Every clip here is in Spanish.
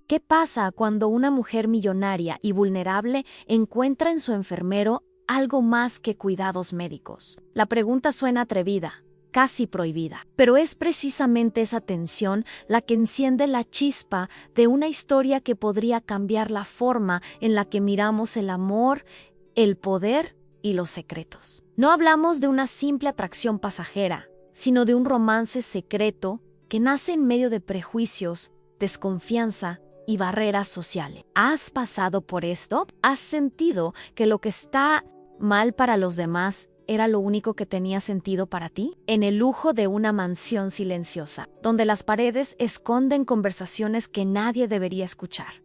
¿Qué pasa cuando una mujer millonaria y vulnerable encuentra en su enfermero algo más que cuidados médicos? La pregunta suena atrevida, casi prohibida, pero es precisamente esa tensión la que enciende la chispa de una historia que podría cambiar la forma en la que miramos el amor, el poder y los secretos. No hablamos de una simple atracción pasajera, sino de un romance secreto que nace en medio de prejuicios, desconfianza y barreras sociales. ¿Has pasado por esto? ¿Has sentido que lo que está mal para los demás era lo único que tenía sentido para ti? En el lujo de una mansión silenciosa, donde las paredes esconden conversaciones que nadie debería escuchar.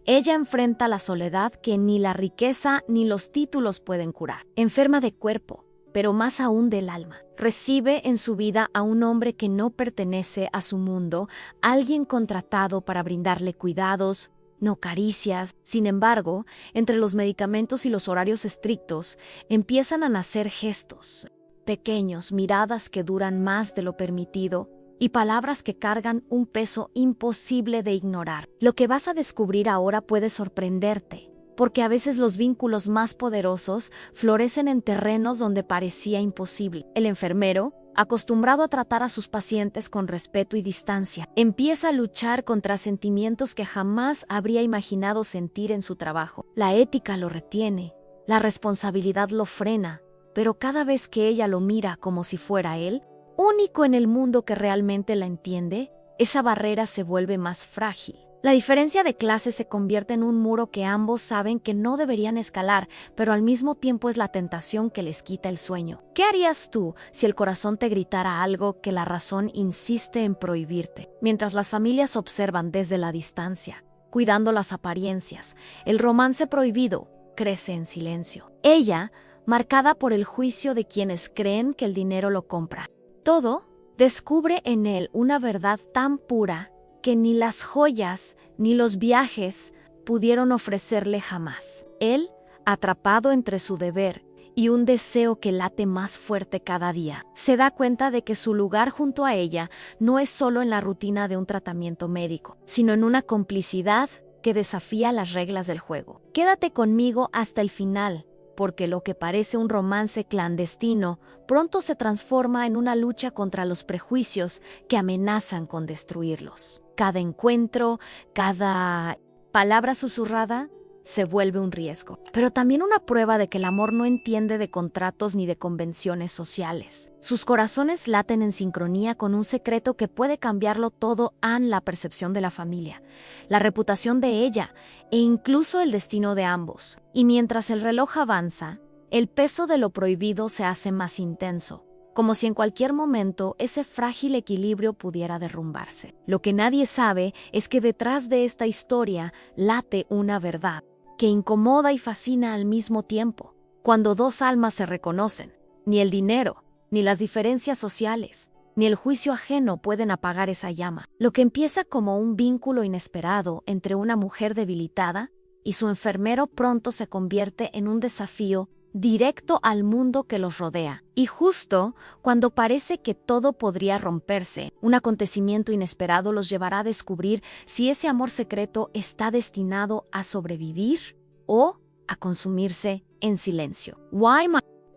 Ella enfrenta la soledad que ni la riqueza ni los títulos pueden curar. Enferma de cuerpo, pero más aún del alma. Recibe en su vida a un hombre que no pertenece a su mundo, alguien contratado para brindarle cuidados, no caricias. Sin embargo, entre los medicamentos y los horarios estrictos, empiezan a nacer gestos, pequeños, miradas que duran más de lo permitido y palabras que cargan un peso imposible de ignorar. Lo que vas a descubrir ahora puede sorprenderte, porque a veces los vínculos más poderosos florecen en terrenos donde parecía imposible. El enfermero, acostumbrado a tratar a sus pacientes con respeto y distancia, empieza a luchar contra sentimientos que jamás habría imaginado sentir en su trabajo. La ética lo retiene, la responsabilidad lo frena, pero cada vez que ella lo mira como si fuera él, único en el mundo que realmente la entiende, esa barrera se vuelve más frágil. La diferencia de clase se convierte en un muro que ambos saben que no deberían escalar, pero al mismo tiempo es la tentación que les quita el sueño. ¿Qué harías tú si el corazón te gritara algo que la razón insiste en prohibirte? Mientras las familias observan desde la distancia, cuidando las apariencias, el romance prohibido crece en silencio. Ella, marcada por el juicio de quienes creen que el dinero lo compra. Todo descubre en él una verdad tan pura que ni las joyas ni los viajes pudieron ofrecerle jamás. Él, atrapado entre su deber y un deseo que late más fuerte cada día, se da cuenta de que su lugar junto a ella no es solo en la rutina de un tratamiento médico, sino en una complicidad que desafía las reglas del juego. Quédate conmigo hasta el final, porque lo que parece un romance clandestino pronto se transforma en una lucha contra los prejuicios que amenazan con destruirlos. Cada encuentro, cada palabra susurrada, se vuelve un riesgo, pero también una prueba de que el amor no entiende de contratos ni de convenciones sociales. Sus corazones laten en sincronía con un secreto que puede cambiarlo todo en la percepción de la familia, la reputación de ella e incluso el destino de ambos. Y mientras el reloj avanza, el peso de lo prohibido se hace más intenso, como si en cualquier momento ese frágil equilibrio pudiera derrumbarse. Lo que nadie sabe es que detrás de esta historia late una verdad que incomoda y fascina al mismo tiempo. Cuando dos almas se reconocen, ni el dinero, ni las diferencias sociales, ni el juicio ajeno pueden apagar esa llama. Lo que empieza como un vínculo inesperado entre una mujer debilitada y su enfermero pronto se convierte en un desafío directo al mundo que los rodea. Y justo cuando parece que todo podría romperse, un acontecimiento inesperado los llevará a descubrir si ese amor secreto está destinado a sobrevivir o a consumirse en silencio.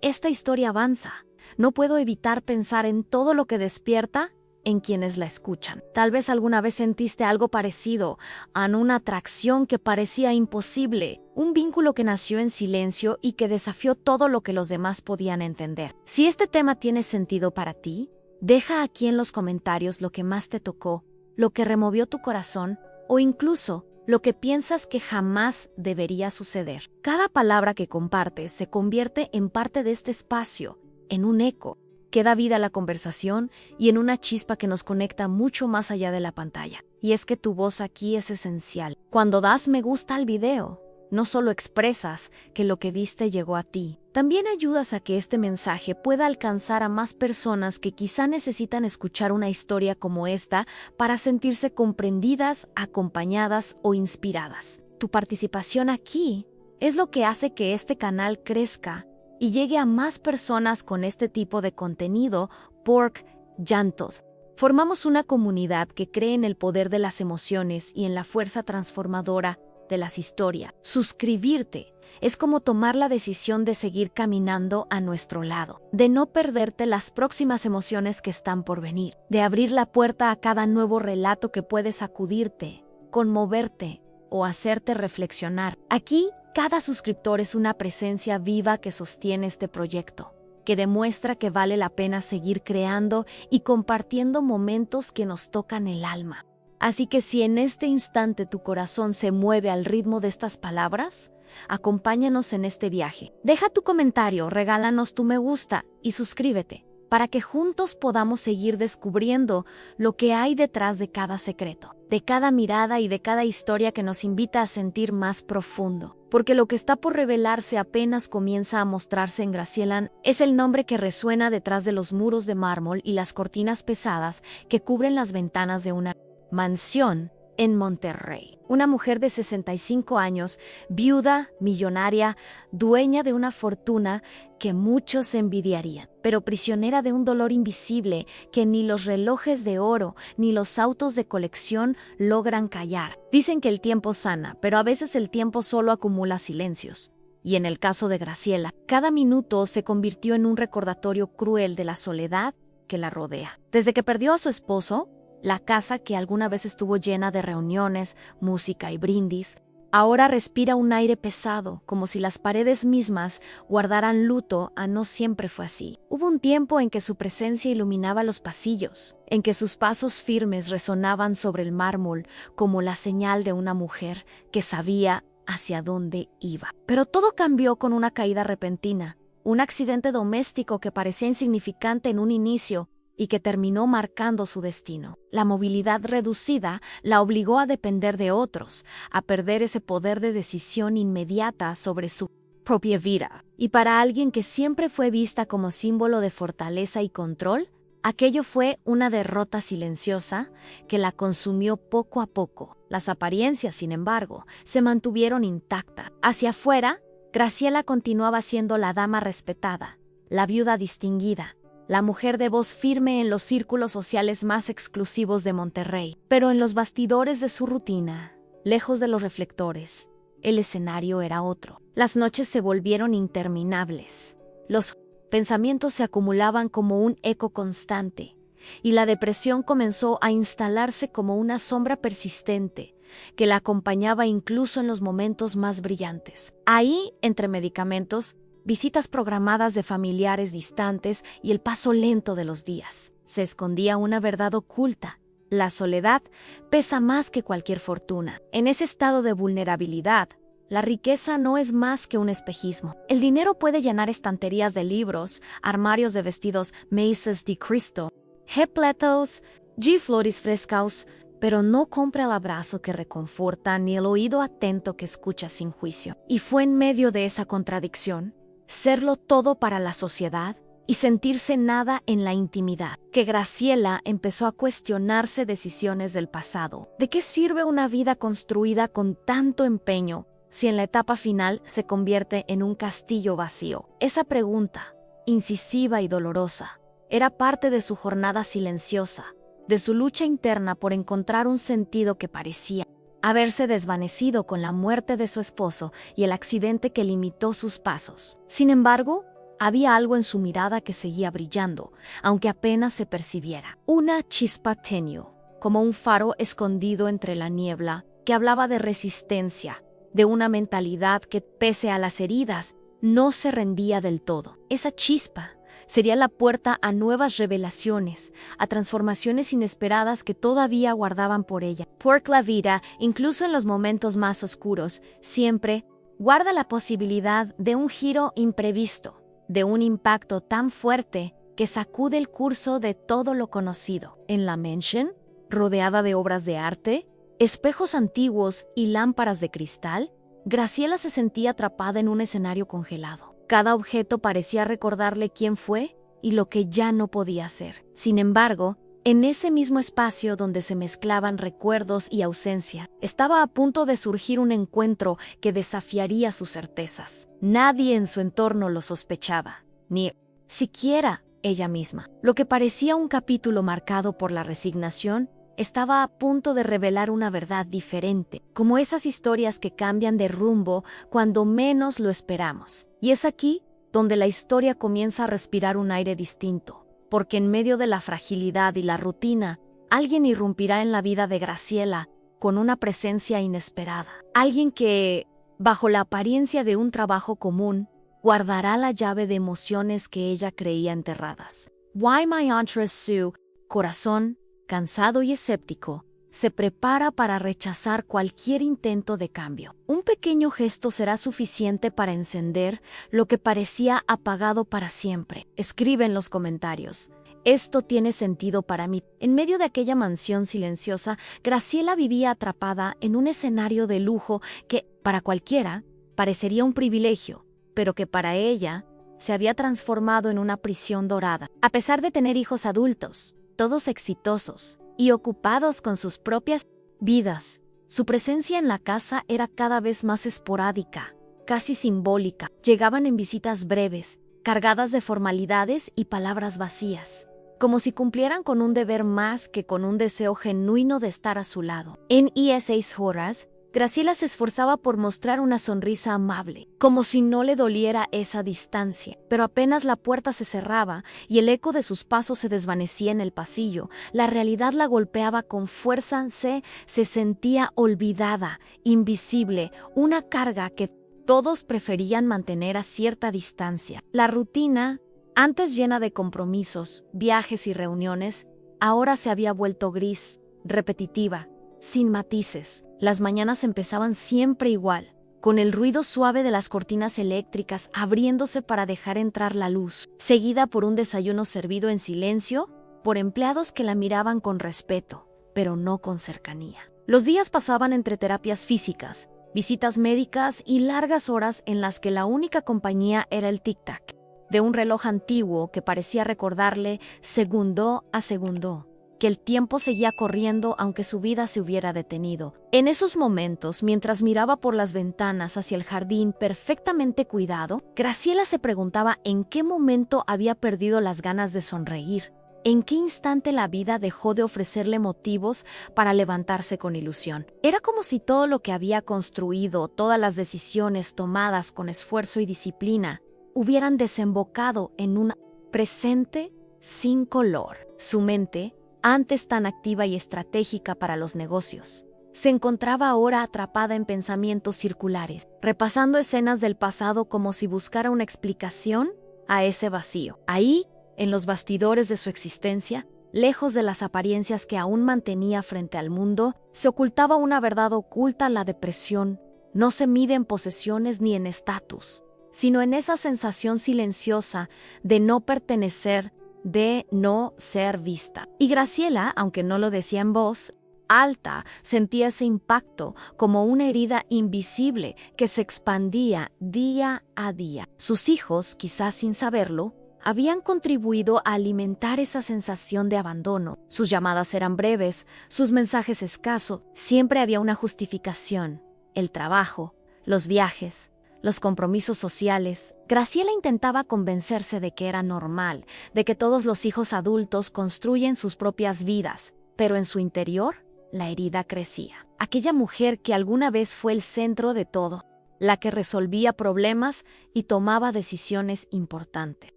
Esta historia avanza. No puedo evitar pensar en todo lo que despierta en quienes la escuchan. Tal vez alguna vez sentiste algo parecido a una atracción que parecía imposible, un vínculo que nació en silencio y que desafió todo lo que los demás podían entender. Si este tema tiene sentido para ti, deja aquí en los comentarios lo que más te tocó, lo que removió tu corazón o incluso lo que piensas que jamás debería suceder. Cada palabra que compartes se convierte en parte de este espacio, en un eco que da vida a la conversación y en una chispa que nos conecta mucho más allá de la pantalla. Y es que tu voz aquí es esencial. Cuando das me gusta al video, no solo expresas que lo que viste llegó a ti, también ayudas a que este mensaje pueda alcanzar a más personas que quizá necesitan escuchar una historia como esta para sentirse comprendidas, acompañadas o inspiradas. Tu participación aquí es lo que hace que este canal crezca y llegue a más personas con este tipo de contenido por llantos, Formamos una comunidad que cree en el poder de las emociones y en la fuerza transformadora de las historias. Suscribirte es como tomar la decisión de seguir caminando a nuestro lado, de no perderte las próximas emociones que están por venir, de abrir la puerta a cada nuevo relato que puede sacudirte, conmoverte o hacerte reflexionar. Aquí, cada suscriptor es una presencia viva que sostiene este proyecto, que demuestra que vale la pena seguir creando y compartiendo momentos que nos tocan el alma. Así que si en este instante tu corazón se mueve al ritmo de estas palabras, acompáñanos en este viaje. Deja tu comentario, regálanos tu me gusta y suscríbete para que juntos podamos seguir descubriendo lo que hay detrás de cada secreto, de cada mirada y de cada historia que nos invita a sentir más profundo. Porque lo que está por revelarse apenas comienza a mostrarse en Graciela es el nombre que resuena detrás de los muros de mármol y las cortinas pesadas que cubren las ventanas de una mansión en Monterrey. Una mujer de 65 años, viuda, millonaria, dueña de una fortuna que muchos envidiarían, pero prisionera de un dolor invisible que ni los relojes de oro ni los autos de colección logran callar. Dicen que el tiempo sana, pero a veces el tiempo solo acumula silencios. Y en el caso de Graciela, cada minuto se convirtió en un recordatorio cruel de la soledad que la rodea. Desde que perdió a su esposo, la casa que alguna vez estuvo llena de reuniones, música y brindis, ahora respira un aire pesado, como si las paredes mismas guardaran luto. No siempre fue así. Hubo un tiempo en que su presencia iluminaba los pasillos, en que sus pasos firmes resonaban sobre el mármol como la señal de una mujer que sabía hacia dónde iba. Pero todo cambió con una caída repentina, un accidente doméstico que parecía insignificante en un inicio, y que terminó marcando su destino. La movilidad reducida la obligó a depender de otros, a perder ese poder de decisión inmediata sobre su propia vida. Y para alguien que siempre fue vista como símbolo de fortaleza y control, aquello fue una derrota silenciosa que la consumió poco a poco. Las apariencias, sin embargo, se mantuvieron intactas. Hacia afuera, Graciela continuaba siendo la dama respetada, la viuda distinguida, la mujer de voz firme en los círculos sociales más exclusivos de Monterrey. Pero en los bastidores de su rutina, lejos de los reflectores, el escenario era otro. Las noches se volvieron interminables. Los pensamientos se acumulaban como un eco constante, y la depresión comenzó a instalarse como una sombra persistente que la acompañaba incluso en los momentos más brillantes. Ahí, entre medicamentos, visitas programadas de familiares distantes y el paso lento de los días, se escondía una verdad oculta. La soledad pesa más que cualquier fortuna. En ese estado de vulnerabilidad, la riqueza no es más que un espejismo. El dinero puede llenar estanterías de libros, armarios de vestidos Macy's de Cristo, repletos de flores frescas, pero no compra el abrazo que reconforta ni el oído atento que escucha sin juicio. Y fue en medio de esa contradicción, serlo todo para la sociedad y sentirse nada en la intimidad, que Graciela empezó a cuestionarse decisiones del pasado. ¿De qué sirve una vida construida con tanto empeño si en la etapa final se convierte en un castillo vacío? Esa pregunta, incisiva y dolorosa, era parte de su jornada silenciosa, de su lucha interna por encontrar un sentido que parecía haberse desvanecido con la muerte de su esposo y el accidente que limitó sus pasos. Sin embargo, había algo en su mirada que seguía brillando, aunque apenas se percibiera. Una chispa tenue, como un faro escondido entre la niebla, que hablaba de resistencia, de una mentalidad que, pese a las heridas, no se rendía del todo. Esa chispa sería la puerta a nuevas revelaciones, a transformaciones inesperadas que todavía guardaban por ella. Porque la vida, incluso en los momentos más oscuros, siempre guarda la posibilidad de un giro imprevisto, de un impacto tan fuerte que sacude el curso de todo lo conocido. En la mansión, rodeada de obras de arte, espejos antiguos y lámparas de cristal, Graciela se sentía atrapada en un escenario congelado. Cada objeto parecía recordarle quién fue y lo que ya no podía ser. Sin embargo, en ese mismo espacio donde se mezclaban recuerdos y ausencia, estaba a punto de surgir un encuentro que desafiaría sus certezas. Nadie en su entorno lo sospechaba, ni siquiera ella misma. Lo que parecía un capítulo marcado por la resignación estaba a punto de revelar una verdad diferente, como esas historias que cambian de rumbo cuando menos lo esperamos. Y es aquí donde la historia comienza a respirar un aire distinto, porque en medio de la fragilidad y la rutina, alguien irrumpirá en la vida de Graciela con una presencia inesperada. Alguien que, bajo la apariencia de un trabajo común, guardará la llave de emociones que ella creía enterradas. Why My Aunt Sue, corazón, cansado y escéptico, se prepara para rechazar cualquier intento de cambio. Un pequeño gesto será suficiente para encender lo que parecía apagado para siempre. Escribe en los comentarios. Esto tiene sentido para mí. En medio de aquella mansión silenciosa, Graciela vivía atrapada en un escenario de lujo que, para cualquiera, parecería un privilegio, pero que para ella se había transformado en una prisión dorada. A pesar de tener hijos adultos, todos exitosos y ocupados con sus propias vidas, su presencia en la casa era cada vez más esporádica, casi simbólica. Llegaban en visitas breves, cargadas de formalidades y palabras vacías, como si cumplieran con un deber más que con un deseo genuino de estar a su lado. En esas horas, Graciela se esforzaba por mostrar una sonrisa amable, como si no le doliera esa distancia. Pero apenas la puerta se cerraba y el eco de sus pasos se desvanecía en el pasillo, la realidad la golpeaba con fuerza, se sentía olvidada, invisible, una carga que todos preferían mantener a cierta distancia. La rutina, antes llena de compromisos, viajes y reuniones, ahora se había vuelto gris, repetitiva, sin matices. Las mañanas empezaban siempre igual, con el ruido suave de las cortinas eléctricas abriéndose para dejar entrar la luz, seguida por un desayuno servido en silencio, por empleados que la miraban con respeto, pero no con cercanía. Los días pasaban entre terapias físicas, visitas médicas y largas horas en las que la única compañía era el tic-tac de un reloj antiguo que parecía recordarle segundo a segundo que el tiempo seguía corriendo aunque su vida se hubiera detenido. En esos momentos, mientras miraba por las ventanas hacia el jardín perfectamente cuidado, Graciela se preguntaba en qué momento había perdido las ganas de sonreír, en qué instante la vida dejó de ofrecerle motivos para levantarse con ilusión. Era como si todo lo que había construido, todas las decisiones tomadas con esfuerzo y disciplina, hubieran desembocado en un presente sin color. Su mente, antes tan activa y estratégica para los negocios, se encontraba ahora atrapada en pensamientos circulares, repasando escenas del pasado como si buscara una explicación a ese vacío. Ahí, en los bastidores de su existencia, lejos de las apariencias que aún mantenía frente al mundo, se ocultaba una verdad oculta. La depresión no se mide en posesiones ni en estatus, sino en esa sensación silenciosa de no pertenecer, de no ser vista. Y Graciela, aunque no lo decía en voz alta, sentía ese impacto como una herida invisible que se expandía día a día. Sus hijos, quizás sin saberlo, habían contribuido a alimentar esa sensación de abandono. Sus llamadas eran breves, sus mensajes escasos, siempre había una justificación: el trabajo, los viajes, los compromisos sociales. Graciela intentaba convencerse de que era normal, de que todos los hijos adultos construyen sus propias vidas, pero en su interior, la herida crecía. Aquella mujer que alguna vez fue el centro de todo, la que resolvía problemas y tomaba decisiones importantes,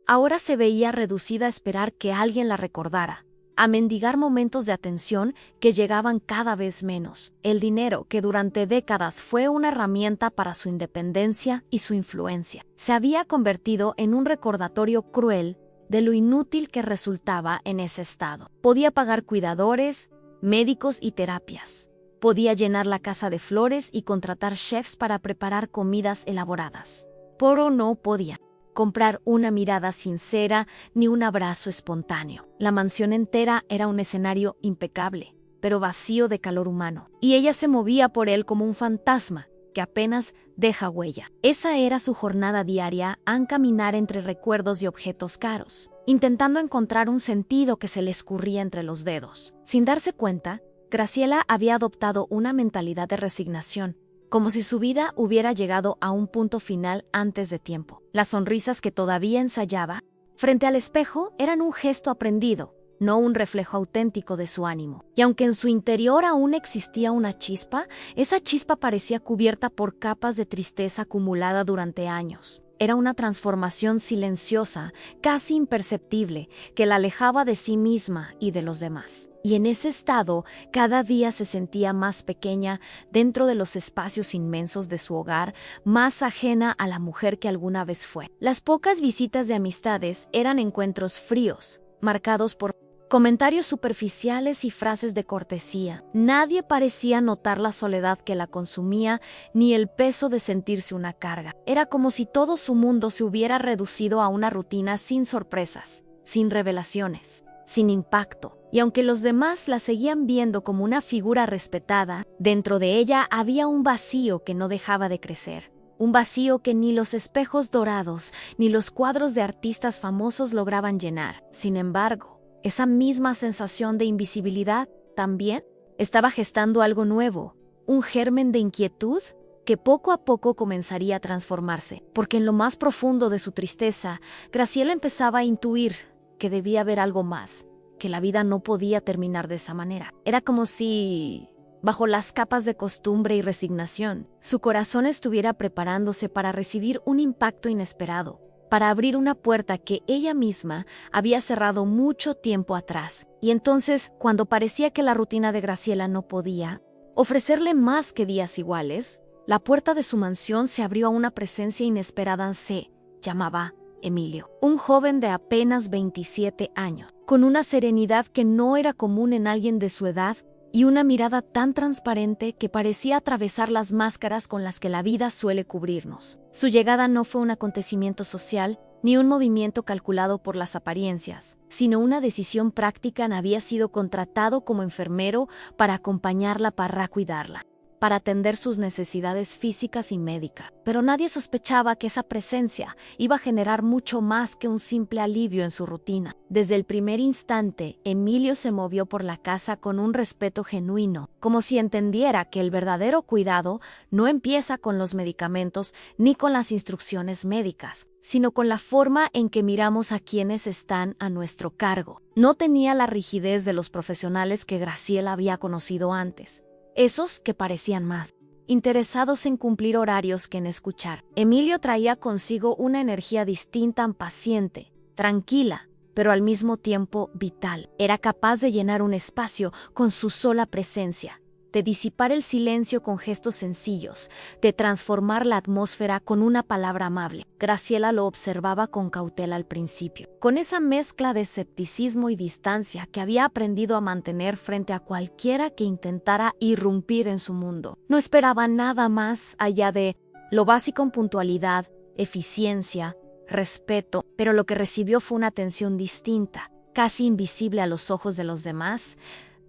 ahora se veía reducida a esperar que alguien la recordara, a mendigar momentos de atención que llegaban cada vez menos. El dinero, que durante décadas fue una herramienta para su independencia y su influencia, se había convertido en un recordatorio cruel de lo inútil que resultaba en ese estado. Podía pagar cuidadores, médicos y terapias. Podía llenar la casa de flores y contratar chefs para preparar comidas elaboradas. Pero no podía comprar una mirada sincera ni un abrazo espontáneo. La mansión entera era un escenario impecable, pero vacío de calor humano, y ella se movía por él como un fantasma que apenas deja huella. Esa era su jornada diaria, a caminar entre recuerdos y objetos caros, intentando encontrar un sentido que se le escurría entre los dedos. Sin darse cuenta, Graciela había adoptado una mentalidad de resignación, como si su vida hubiera llegado a un punto final antes de tiempo. Las sonrisas que todavía ensayaba Frente al espejo eran un gesto aprendido, no un reflejo auténtico de su ánimo. Y aunque en su interior aún existía una chispa, esa chispa parecía cubierta por capas de tristeza acumulada durante años. Era una transformación silenciosa, casi imperceptible, que la alejaba de sí misma y de los demás. Y en ese estado, cada día se sentía más pequeña dentro de los espacios inmensos de su hogar, más ajena a la mujer que alguna vez fue. Las pocas visitas de amistades eran encuentros fríos, marcados por comentarios superficiales y frases de cortesía. Nadie parecía notar la soledad que la consumía ni el peso de sentirse una carga. Era como si todo su mundo se hubiera reducido a una rutina sin sorpresas, sin revelaciones, sin impacto. Y aunque los demás la seguían viendo como una figura respetada, dentro de ella había un vacío que no dejaba de crecer. Un vacío que ni los espejos dorados ni los cuadros de artistas famosos lograban llenar. Sin embargo, esa misma sensación de invisibilidad también estaba gestando algo nuevo, un germen de inquietud que poco a poco comenzaría a transformarse, porque en lo más profundo de su tristeza, Graciela empezaba a intuir que debía haber algo más, que la vida no podía terminar de esa manera. Era como si, bajo las capas de costumbre y resignación, su corazón estuviera preparándose para recibir un impacto inesperado, para abrir una puerta que ella misma había cerrado mucho tiempo atrás. Y entonces, cuando parecía que la rutina de Graciela no podía ofrecerle más que días iguales, la puerta de su mansión se abrió a una presencia inesperada. Se llamaba Emilio, un joven de apenas 27 años, con una serenidad que no era común en alguien de su edad y una mirada tan transparente que parecía atravesar las máscaras con las que la vida suele cubrirnos. Su llegada no fue un acontecimiento social ni un movimiento calculado por las apariencias, sino una decisión práctica. Había sido contratado como enfermero para acompañarla, para cuidarla, para atender sus necesidades físicas y médicas. Pero nadie sospechaba que esa presencia iba a generar mucho más que un simple alivio en su rutina. Desde el primer instante, Emilio se movió por la casa con un respeto genuino, como si entendiera que el verdadero cuidado no empieza con los medicamentos ni con las instrucciones médicas, sino con la forma en que miramos a quienes están a nuestro cargo. No tenía la rigidez de los profesionales que Graciela había conocido antes, esos que parecían más interesados en cumplir horarios que en escuchar. Emilio traía consigo una energía distinta, paciente, tranquila, pero al mismo tiempo vital. Era capaz de llenar un espacio con su sola presencia, de disipar el silencio con gestos sencillos, de transformar la atmósfera con una palabra amable. Graciela lo observaba con cautela al principio, con esa mezcla de escepticismo y distancia que había aprendido a mantener frente a cualquiera que intentara irrumpir en su mundo. No esperaba nada más allá de lo básico en puntualidad, eficiencia, respeto, pero lo que recibió fue una atención distinta, casi invisible a los ojos de los demás,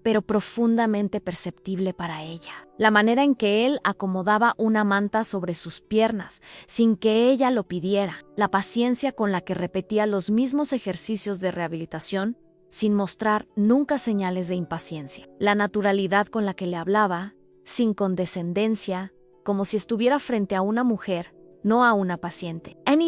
pero profundamente perceptible para ella. La manera en que él acomodaba una manta sobre sus piernas, sin que ella lo pidiera, la paciencia con la que repetía los mismos ejercicios de rehabilitación, sin mostrar nunca señales de impaciencia, la naturalidad con la que le hablaba, sin condescendencia, como si estuviera frente a una mujer, no a una paciente. En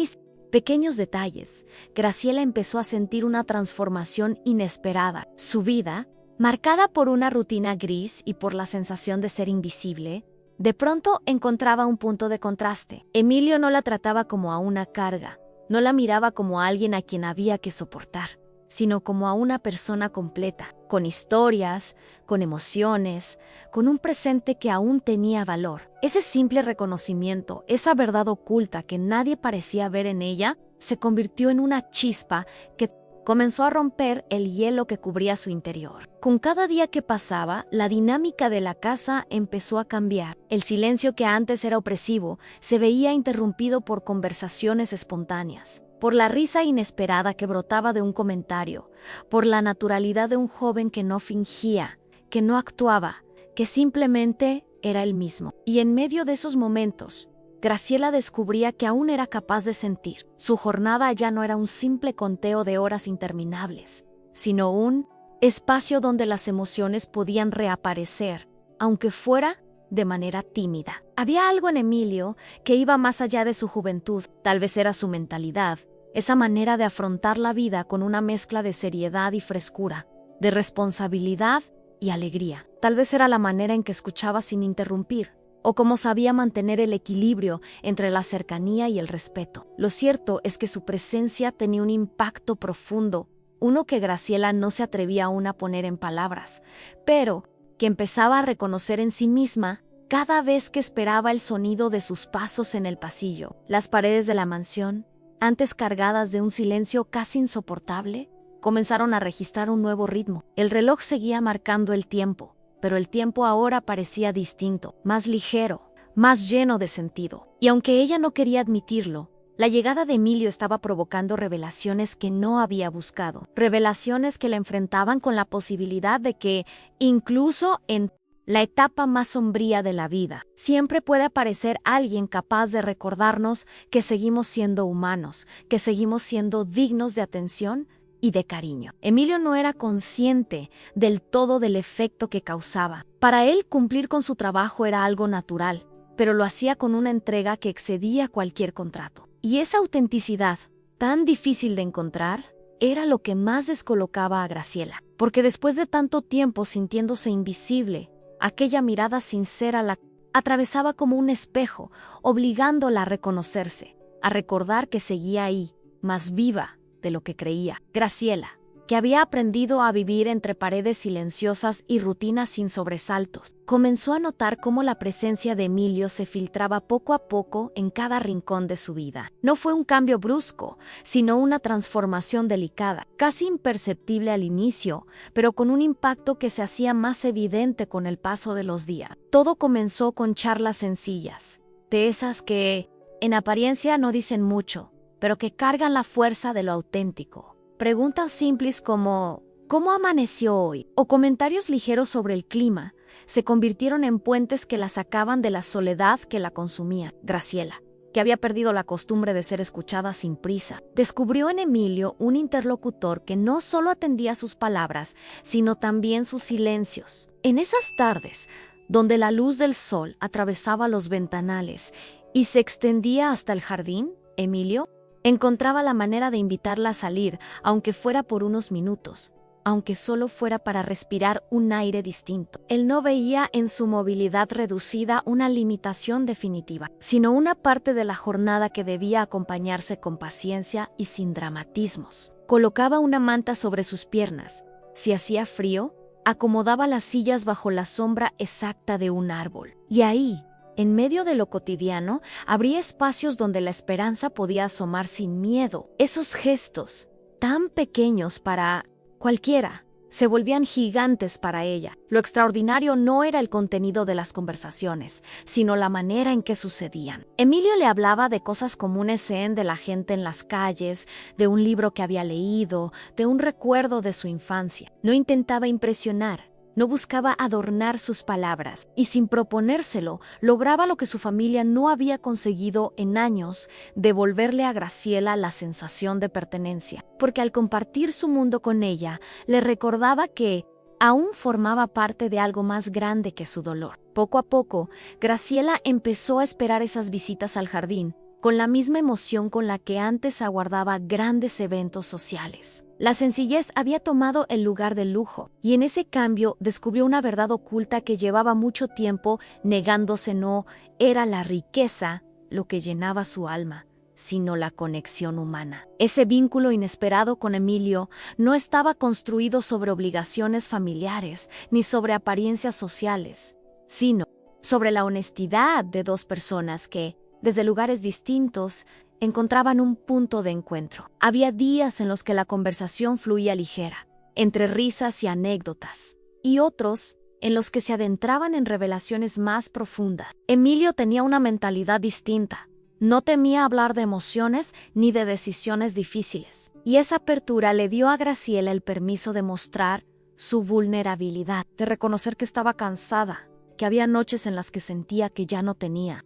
pequeños detalles, Graciela empezó a sentir una transformación inesperada. Su vida, marcada por una rutina gris y por la sensación de ser invisible, de pronto encontraba un punto de contraste. Emilio no la trataba como a una carga, no la miraba como a alguien a quien había que soportar, sino como a una persona completa, con historias, con emociones, con un presente que aún tenía valor. Ese simple reconocimiento, esa verdad oculta que nadie parecía ver en ella, se convirtió en una chispa que comenzó a romper el hielo que cubría su interior. Con cada día que pasaba, la dinámica de la casa empezó a cambiar. El silencio que antes era opresivo se veía interrumpido por conversaciones espontáneas, por la risa inesperada que brotaba de un comentario, por la naturalidad de un joven que no fingía, que no actuaba, que simplemente era él mismo. Y en medio de esos momentos, Graciela descubría que aún era capaz de sentir. Su jornada ya no era un simple conteo de horas interminables, sino un espacio donde las emociones podían reaparecer, aunque fuera de manera tímida. Había algo en Emilio que iba más allá de su juventud. Tal vez era su mentalidad, esa manera de afrontar la vida con una mezcla de seriedad y frescura, de responsabilidad y alegría. Tal vez era la manera en que escuchaba sin interrumpir, o cómo sabía mantener el equilibrio entre la cercanía y el respeto. Lo cierto es que su presencia tenía un impacto profundo, uno que Graciela no se atrevía aún a poner en palabras, pero que empezaba a reconocer en sí misma cada vez que esperaba el sonido de sus pasos en el pasillo. Las paredes de la mansión, antes cargadas de un silencio casi insoportable, comenzaron a registrar un nuevo ritmo. El reloj seguía marcando el tiempo, pero el tiempo ahora parecía distinto, más ligero, más lleno de sentido. Y aunque ella no quería admitirlo, la llegada de Emilio estaba provocando revelaciones que no había buscado. Revelaciones que la enfrentaban con la posibilidad de que, incluso en la etapa más sombría de la vida, siempre puede aparecer alguien capaz de recordarnos que seguimos siendo humanos, que seguimos siendo dignos de atención y de cariño. Emilio no era consciente del todo del efecto que causaba. Para él, cumplir con su trabajo era algo natural, pero lo hacía con una entrega que excedía cualquier contrato. Y esa autenticidad, tan difícil de encontrar, era lo que más descolocaba a Graciela, porque después de tanto tiempo sintiéndose invisible, aquella mirada sincera la atravesaba como un espejo, obligándola a reconocerse, a recordar que seguía ahí, más viva de lo que creía. Graciela, que había aprendido a vivir entre paredes silenciosas y rutinas sin sobresaltos, comenzó a notar cómo la presencia de Emilio se filtraba poco a poco en cada rincón de su vida. No fue un cambio brusco, sino una transformación delicada, casi imperceptible al inicio, pero con un impacto que se hacía más evidente con el paso de los días. Todo comenzó con charlas sencillas, de esas que, en apariencia, no dicen mucho, pero que cargan la fuerza de lo auténtico. Preguntas simples como ¿cómo amaneció hoy? O comentarios ligeros sobre el clima se convirtieron en puentes que la sacaban de la soledad que la consumía. Graciela, que había perdido la costumbre de ser escuchada sin prisa, descubrió en Emilio un interlocutor que no solo atendía sus palabras, sino también sus silencios. En esas tardes, donde la luz del sol atravesaba los ventanales y se extendía hasta el jardín, Emilio encontraba la manera de invitarla a salir, aunque fuera por unos minutos, aunque solo fuera para respirar un aire distinto. Él no veía en su movilidad reducida una limitación definitiva, sino una parte de la jornada que debía acompañarse con paciencia y sin dramatismos. Colocaba una manta sobre sus piernas. Si hacía frío, acomodaba las sillas bajo la sombra exacta de un árbol. Y ahí, en medio de lo cotidiano, habría espacios donde la esperanza podía asomar sin miedo. Esos gestos, tan pequeños para cualquiera, se volvían gigantes para ella. Lo extraordinario no era el contenido de las conversaciones, sino la manera en que sucedían. Emilio le hablaba de cosas comunes de la gente en las calles, de un libro que había leído, de un recuerdo de su infancia. No intentaba impresionar. No buscaba adornar sus palabras y sin proponérselo lograba lo que su familia no había conseguido en años, devolverle a Graciela la sensación de pertenencia, porque al compartir su mundo con ella, le recordaba que aún formaba parte de algo más grande que su dolor. Poco a poco, Graciela empezó a esperar esas visitas al jardín, con la misma emoción con la que antes aguardaba grandes eventos sociales. La sencillez había tomado el lugar del lujo, y en ese cambio descubrió una verdad oculta que llevaba mucho tiempo negándose. No era la riqueza lo que llenaba su alma, sino la conexión humana. Ese vínculo inesperado con Emilio no estaba construido sobre obligaciones familiares ni sobre apariencias sociales, sino sobre la honestidad de dos personas que, desde lugares distintos, encontraban un punto de encuentro. Había días en los que la conversación fluía ligera, entre risas y anécdotas, y otros en los que se adentraban en revelaciones más profundas. Emilio tenía una mentalidad distinta. No temía hablar de emociones ni de decisiones difíciles, y esa apertura le dio a Graciela el permiso de mostrar su vulnerabilidad, de reconocer que estaba cansada, que había noches en las que sentía que ya no tenía.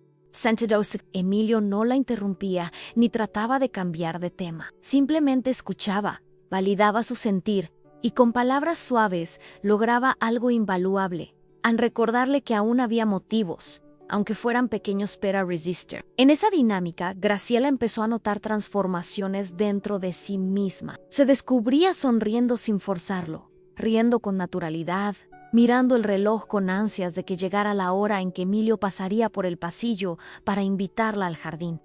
Emilio no la interrumpía ni trataba de cambiar de tema. Simplemente escuchaba, validaba su sentir y con palabras suaves lograba algo invaluable, al recordarle que aún había motivos, aunque fueran pequeños para resistir. En esa dinámica, Graciela empezó a notar transformaciones dentro de sí misma. Se descubría sonriendo sin forzarlo, riendo con naturalidad, mirando el reloj con ansias de que llegara la hora en que Emilio pasaría por el pasillo para invitarla al jardín.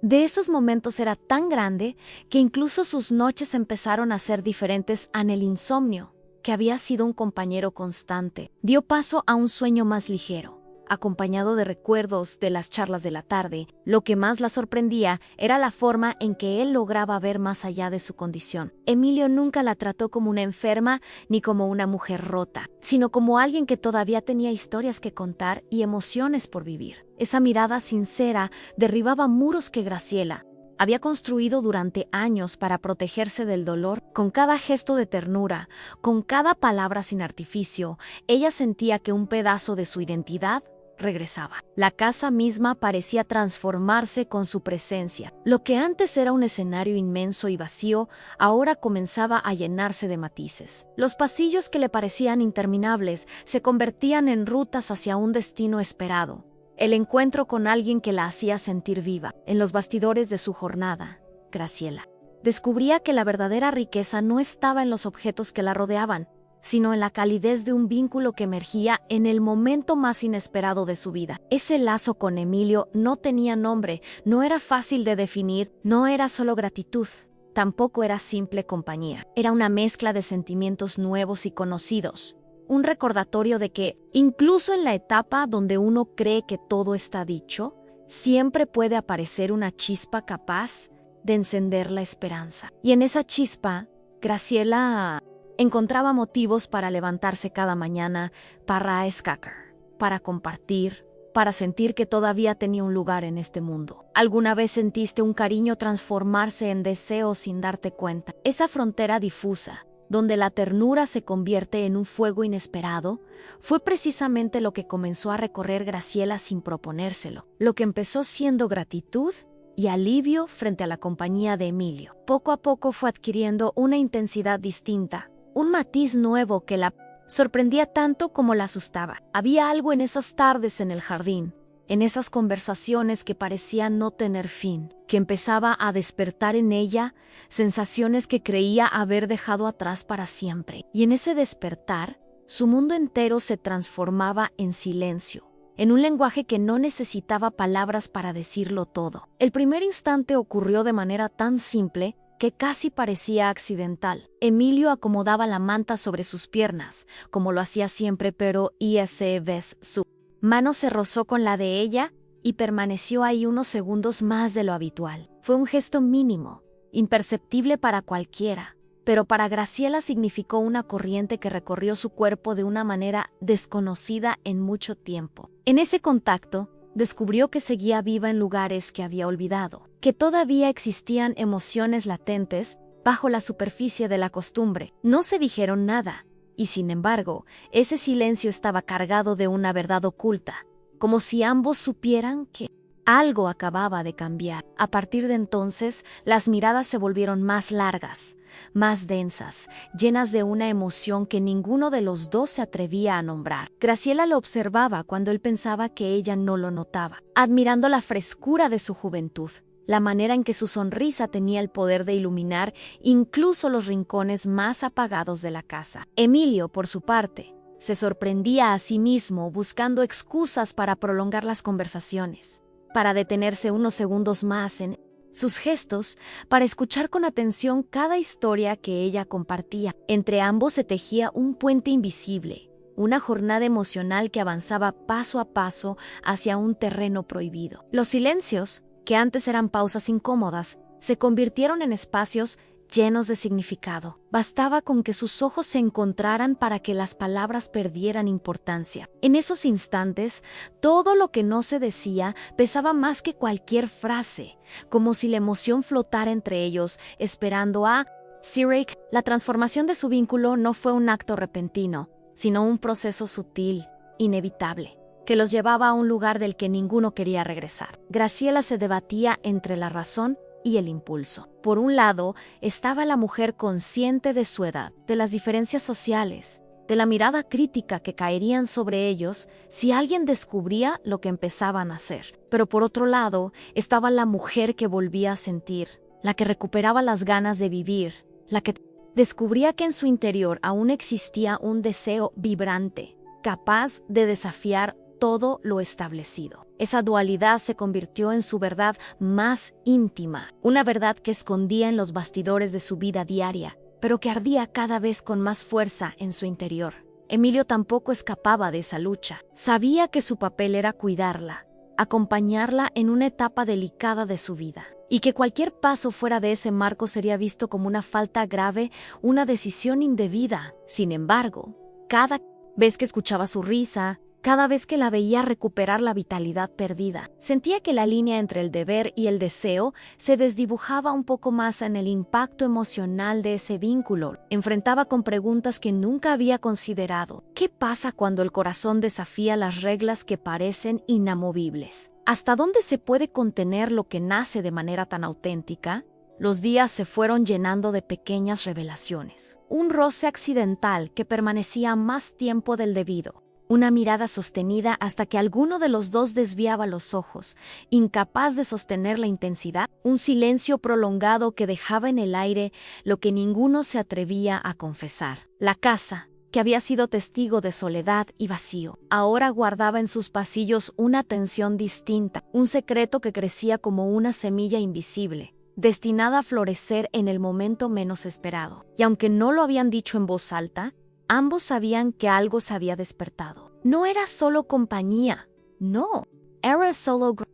De esos momentos era tan grande que incluso sus noches empezaron a ser diferentes en el insomnio, que había sido un compañero constante. Dio paso a un sueño más ligero, acompañado de recuerdos de las charlas de la tarde. Lo que más la sorprendía era la forma en que él lograba ver más allá de su condición. Emilio nunca la trató como una enferma ni como una mujer rota, sino como alguien que todavía tenía historias que contar y emociones por vivir. Esa mirada sincera derribaba muros que Graciela había construido durante años para protegerse del dolor. Con cada gesto de ternura, con cada palabra sin artificio, ella sentía que un pedazo de su identidad regresaba. La casa misma parecía transformarse con su presencia. Lo que antes era un escenario inmenso y vacío, ahora comenzaba a llenarse de matices. Los pasillos que le parecían interminables se convertían en rutas hacia un destino esperado. El encuentro con alguien que la hacía sentir viva. En los bastidores de su jornada, Graciela descubría que la verdadera riqueza no estaba en los objetos que la rodeaban, sino en la calidez de un vínculo que emergía en el momento más inesperado de su vida. Ese lazo con Emilio no tenía nombre, no era fácil de definir, no era solo gratitud, tampoco era simple compañía. Era una mezcla de sentimientos nuevos y conocidos, un recordatorio de que, incluso en la etapa donde uno cree que todo está dicho, siempre puede aparecer una chispa capaz de encender la esperanza. Y en esa chispa, Graciela encontraba motivos para levantarse cada mañana para escacar, para compartir, para sentir que todavía tenía un lugar en este mundo. ¿Alguna vez sentiste un cariño transformarse en deseo sin darte cuenta? Esa frontera difusa, donde la ternura se convierte en un fuego inesperado, fue precisamente lo que comenzó a recorrer Graciela sin proponérselo. Lo que empezó siendo gratitud y alivio frente a la compañía de Emilio, poco a poco fue adquiriendo una intensidad distinta, un matiz nuevo que la sorprendía tanto como la asustaba. Había algo en esas tardes en el jardín, en esas conversaciones que parecían no tener fin, que empezaba a despertar en ella sensaciones que creía haber dejado atrás para siempre. Y en ese despertar, su mundo entero se transformaba en silencio, en un lenguaje que no necesitaba palabras para decirlo todo. El primer instante ocurrió de manera tan simple que casi parecía accidental. Emilio acomodaba la manta sobre sus piernas, como lo hacía siempre, pero esa vez su mano se rozó con la de ella y permaneció ahí unos segundos más de lo habitual. Fue un gesto mínimo, imperceptible para cualquiera, pero para Graciela significó una corriente que recorrió su cuerpo de una manera desconocida en mucho tiempo. En ese contacto, descubrió que seguía viva en lugares que había olvidado, que todavía existían emociones latentes bajo la superficie de la costumbre. No se dijeron nada, y sin embargo, ese silencio estaba cargado de una verdad oculta, como si ambos supieran que algo acababa de cambiar. A partir de entonces, las miradas se volvieron más largas, más densas, llenas de una emoción que ninguno de los dos se atrevía a nombrar. Graciela lo observaba cuando él pensaba que ella no lo notaba, admirando la frescura de su juventud, la manera en que su sonrisa tenía el poder de iluminar incluso los rincones más apagados de la casa. Emilio, por su parte, se sorprendía a sí mismo buscando excusas para prolongar las conversaciones, para detenerse unos segundos más en sus gestos, para escuchar con atención cada historia que ella compartía. Entre ambos se tejía un puente invisible, una jornada emocional que avanzaba paso a paso hacia un terreno prohibido. Los silencios, que antes eran pausas incómodas, se convirtieron en espacios llenos de significado. Bastaba con que sus ojos se encontraran para que las palabras perdieran importancia. En esos instantes, todo lo que no se decía pesaba más que cualquier frase, como si la emoción flotara entre ellos, esperando a Sirik. La transformación de su vínculo no fue un acto repentino, sino un proceso sutil, inevitable, que los llevaba a un lugar del que ninguno quería regresar. Graciela se debatía entre la razón y el impulso. Por un lado, estaba la mujer consciente de su edad, de las diferencias sociales, de la mirada crítica que caerían sobre ellos si alguien descubría lo que empezaban a hacer. Pero por otro lado, estaba la mujer que volvía a sentir, la que recuperaba las ganas de vivir, la que descubría que en su interior aún existía un deseo vibrante, capaz de desafiar todo lo establecido. Esa dualidad se convirtió en su verdad más íntima, una verdad que escondía en los bastidores de su vida diaria, pero que ardía cada vez con más fuerza en su interior. Emilio tampoco escapaba de esa lucha. Sabía que su papel era cuidarla, acompañarla en una etapa delicada de su vida, y que cualquier paso fuera de ese marco sería visto como una falta grave, una decisión indebida. Sin embargo, cada vez que escuchaba su risa, cada vez que la veía recuperar la vitalidad perdida, sentía que la línea entre el deber y el deseo se desdibujaba un poco más en el impacto emocional de ese vínculo. Enfrentaba con preguntas que nunca había considerado. ¿Qué pasa cuando el corazón desafía las reglas que parecen inamovibles? ¿Hasta dónde se puede contener lo que nace de manera tan auténtica? Los días se fueron llenando de pequeñas revelaciones. Un roce accidental que permanecía más tiempo del debido. Una mirada sostenida hasta que alguno de los dos desviaba los ojos, incapaz de sostener la intensidad, un silencio prolongado que dejaba en el aire lo que ninguno se atrevía a confesar. La casa, que había sido testigo de soledad y vacío, ahora guardaba en sus pasillos una tensión distinta, un secreto que crecía como una semilla invisible, destinada a florecer en el momento menos esperado. Y aunque no lo habían dicho en voz alta, ambos sabían que algo se había despertado. No era solo compañía, no.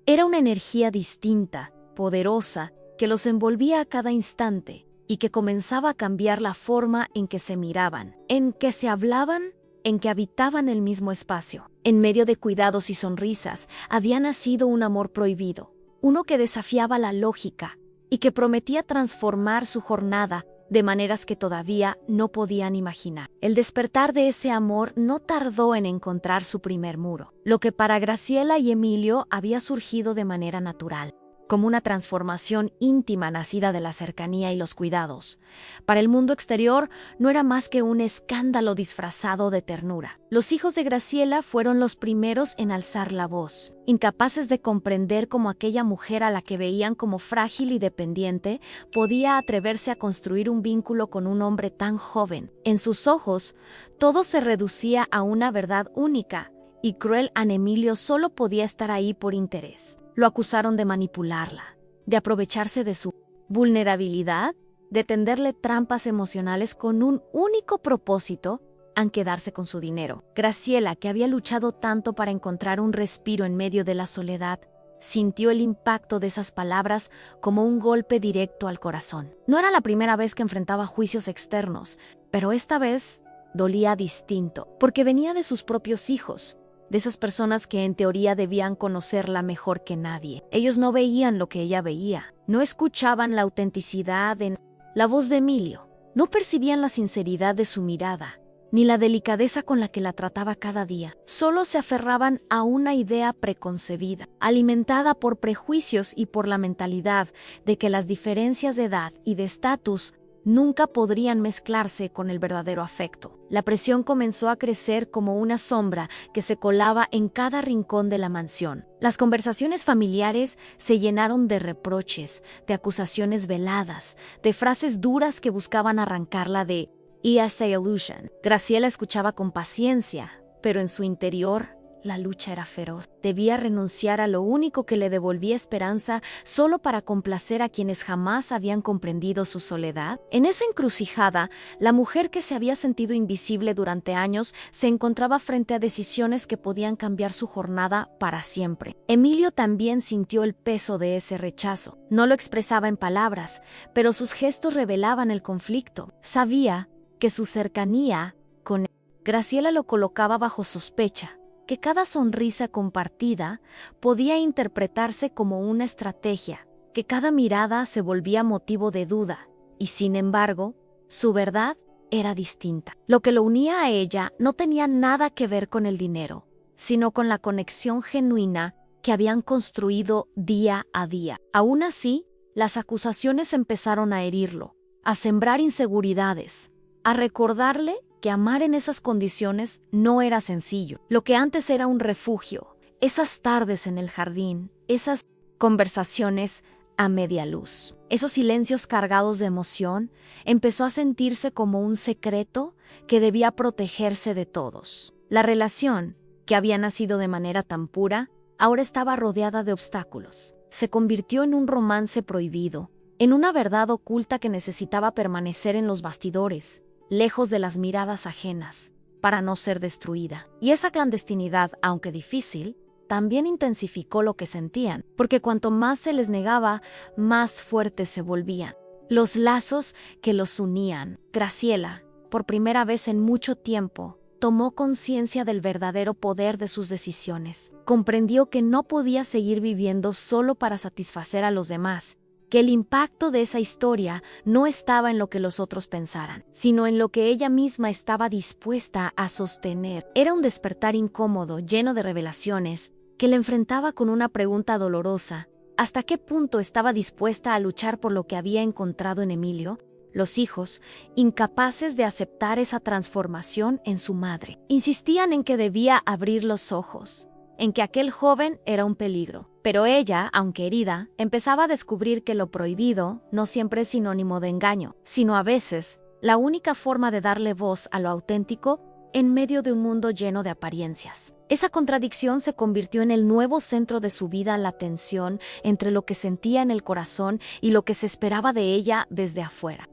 Era una energía distinta, poderosa, que los envolvía a cada instante y que comenzaba a cambiar la forma en que se miraban, en que se hablaban, en que habitaban el mismo espacio. En medio de cuidados y sonrisas, había nacido un amor prohibido, uno que desafiaba la lógica y que prometía transformar su jornada de maneras que todavía no podían imaginar. El despertar de ese amor no tardó en encontrar su primer muro, lo que para Graciela y Emilio había surgido de manera natural, como una transformación íntima nacida de la cercanía y los cuidados. Para el mundo exterior no era más que un escándalo disfrazado de ternura. Los hijos de Graciela fueron los primeros en alzar la voz, incapaces de comprender cómo aquella mujer a la que veían como frágil y dependiente podía atreverse a construir un vínculo con un hombre tan joven. En sus ojos, todo se reducía a una verdad única, y cruel Ana Emilio solo podía estar ahí por interés. Lo acusaron de manipularla, de aprovecharse de su vulnerabilidad, de tenderle trampas emocionales con un único propósito, en quedarse con su dinero. Graciela, que había luchado tanto para encontrar un respiro en medio de la soledad, sintió el impacto de esas palabras como un golpe directo al corazón. No era la primera vez que enfrentaba juicios externos, pero esta vez dolía distinto, porque venía de sus propios hijos, de esas personas que en teoría debían conocerla mejor que nadie. Ellos no veían lo que ella veía, no escuchaban la autenticidad en la voz de Emilio, no percibían la sinceridad de su mirada, ni la delicadeza con la que la trataba cada día. Solo se aferraban a una idea preconcebida, alimentada por prejuicios y por la mentalidad de que las diferencias de edad y de estatus nunca podrían mezclarse con el verdadero afecto. La presión comenzó a crecer como una sombra que se colaba en cada rincón de la mansión. Las conversaciones familiares se llenaron de reproches, de acusaciones veladas, de frases duras que buscaban arrancarla de ESA Illusion. Graciela escuchaba con paciencia, pero en su interior la lucha era feroz. Debía renunciar a lo único que le devolvía esperanza solo para complacer a quienes jamás habían comprendido su soledad. En esa encrucijada, la mujer que se había sentido invisible durante años se encontraba frente a decisiones que podían cambiar su jornada para siempre. Emilio también sintió el peso de ese rechazo. No lo expresaba en palabras, pero sus gestos revelaban el conflicto. Sabía que su cercanía con Graciela lo colocaba bajo sospecha, que cada sonrisa compartida podía interpretarse como una estrategia, que cada mirada se volvía motivo de duda, y sin embargo, su verdad era distinta. Lo que lo unía a ella no tenía nada que ver con el dinero, sino con la conexión genuina que habían construido día a día. Aún así, las acusaciones empezaron a herirlo, a sembrar inseguridades, a recordarle que amar en esas condiciones no era sencillo. Lo que antes era un refugio, esas tardes en el jardín, esas conversaciones a media luz, esos silencios cargados de emoción, empezó a sentirse como un secreto que debía protegerse de todos. La relación, que había nacido de manera tan pura, ahora estaba rodeada de obstáculos. Se convirtió en un romance prohibido, en una verdad oculta que necesitaba permanecer en los bastidores, lejos de las miradas ajenas, para no ser destruida. Y esa clandestinidad, aunque difícil, también intensificó lo que sentían, porque cuanto más se les negaba, más fuertes se volvían los lazos que los unían. Graciela, por primera vez en mucho tiempo, tomó conciencia del verdadero poder de sus decisiones. Comprendió que no podía seguir viviendo solo para satisfacer a los demás, que el impacto de esa historia no estaba en lo que los otros pensaran, sino en lo que ella misma estaba dispuesta a sostener. Era un despertar incómodo, lleno de revelaciones, que le enfrentaba con una pregunta dolorosa: ¿hasta qué punto estaba dispuesta a luchar por lo que había encontrado en Emilio? Los hijos, incapaces de aceptar esa transformación en su madre, insistían en que debía abrir los ojos, en que aquel joven era un peligro. Pero ella, aunque herida, empezaba a descubrir que lo prohibido no siempre es sinónimo de engaño, sino a veces la única forma de darle voz a lo auténtico en medio de un mundo lleno de apariencias. Esa contradicción se convirtió en el nuevo centro de su vida, la tensión entre lo que sentía en el corazón y lo que se esperaba de ella desde afuera.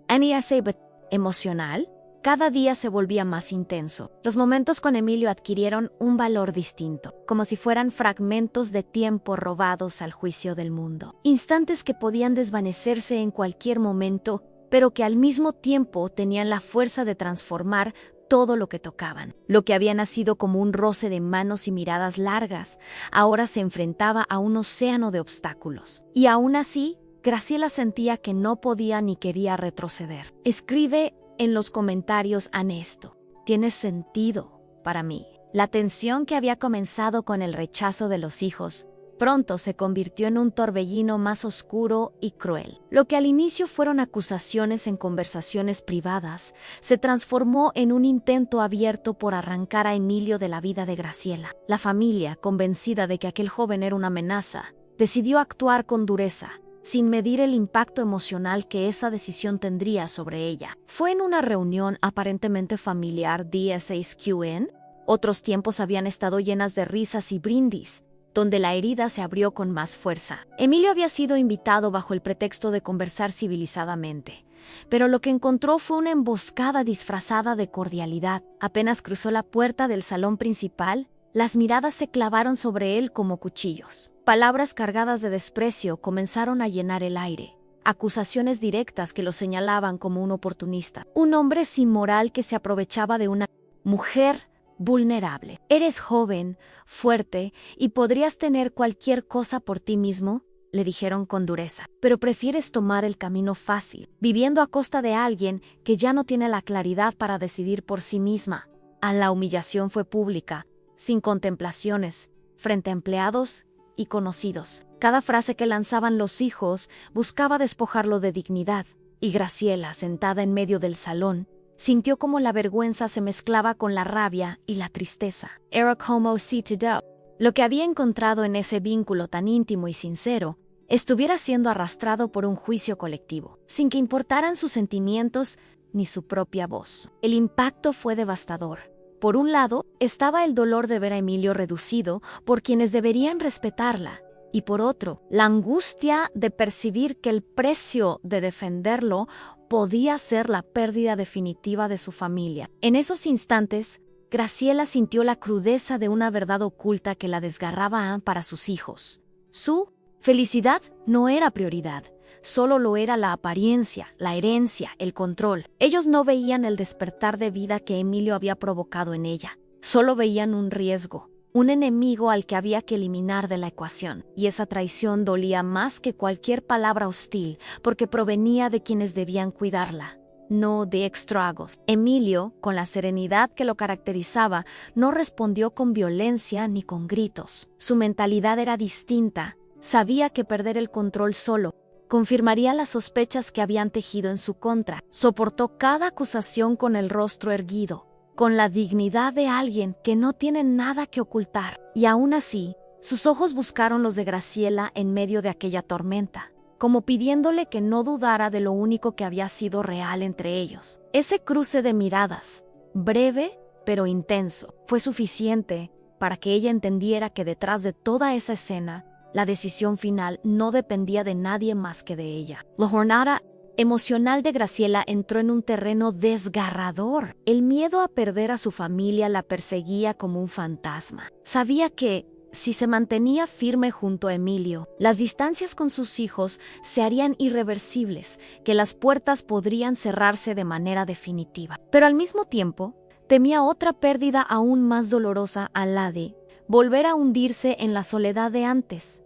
Emocional, cada día se volvía más intenso. Los momentos con Emilio adquirieron un valor distinto, como si fueran fragmentos de tiempo robados al juicio del mundo. Instantes que podían desvanecerse en cualquier momento, pero que al mismo tiempo tenían la fuerza de transformar todo lo que tocaban. Lo que había nacido como un roce de manos y miradas largas, ahora se enfrentaba a un océano de obstáculos. Y aún así, Graciela sentía que no podía ni quería retroceder. Escribe en los comentarios esto: tiene sentido para mí. La tensión que había comenzado con el rechazo de los hijos pronto se convirtió en un torbellino más oscuro y cruel. Lo que al inicio fueron acusaciones en conversaciones privadas, se transformó en un intento abierto por arrancar a Emilio de la vida de Graciela. La familia, convencida de que aquel joven era una amenaza, decidió actuar con dureza, sin medir el impacto emocional que esa decisión tendría sobre ella. Fue en una reunión aparentemente familiar DSHQN, otros tiempos habían estado llenas de risas y brindis, donde la herida se abrió con más fuerza. Emilio había sido invitado bajo el pretexto de conversar civilizadamente, pero lo que encontró fue una emboscada disfrazada de cordialidad. Apenas cruzó la puerta del salón principal, las miradas se clavaron sobre él como cuchillos. Palabras cargadas de desprecio comenzaron a llenar el aire. Acusaciones directas que lo señalaban como un oportunista, un hombre sin moral que se aprovechaba de una mujer vulnerable. Eres joven, fuerte y podrías tener cualquier cosa por ti mismo, le dijeron con dureza, pero prefieres tomar el camino fácil, viviendo a costa de alguien que ya no tiene la claridad para decidir por sí misma. La humillación fue pública, sin contemplaciones, frente a empleados y conocidos. Cada frase que lanzaban los hijos buscaba despojarlo de dignidad, y Graciela, sentada en medio del salón, sintió como la vergüenza se mezclaba con la rabia y la tristeza. Era como si todo lo que había encontrado en ese vínculo tan íntimo y sincero estuviera siendo arrastrado por un juicio colectivo, sin que importaran sus sentimientos ni su propia voz. El impacto fue devastador. Por un lado, estaba el dolor de ver a Emilio reducido por quienes deberían respetarla, y por otro, la angustia de percibir que el precio de defenderlo podía ser la pérdida definitiva de su familia. En esos instantes, Graciela sintió la crudeza de una verdad oculta que la desgarraba para sus hijos. Su felicidad no era prioridad, solo lo era la apariencia, la herencia, el control. Ellos no veían el despertar de vida que Emilio había provocado en ella, solo veían un riesgo, un enemigo al que había que eliminar de la ecuación, y esa traición dolía más que cualquier palabra hostil, porque provenía de quienes debían cuidarla, no de estragos. Emilio, con la serenidad que lo caracterizaba, no respondió con violencia ni con gritos. Su mentalidad era distinta, sabía que perder el control solo confirmaría las sospechas que habían tejido en su contra. Soportó cada acusación con el rostro erguido, con la dignidad de alguien que no tiene nada que ocultar. Y aún así, sus ojos buscaron los de Graciela en medio de aquella tormenta, como pidiéndole que no dudara de lo único que había sido real entre ellos. Ese cruce de miradas, breve pero intenso, fue suficiente para que ella entendiera que detrás de toda esa escena, la decisión final no dependía de nadie más que de ella. La jornada emocional de Graciela entró en un terreno desgarrador. El miedo a perder a su familia la perseguía como un fantasma. Sabía que, si se mantenía firme junto a Emilio, las distancias con sus hijos se harían irreversibles, que las puertas podrían cerrarse de manera definitiva. Pero al mismo tiempo, temía otra pérdida aún más dolorosa, a la de volver a hundirse en la soledad de antes,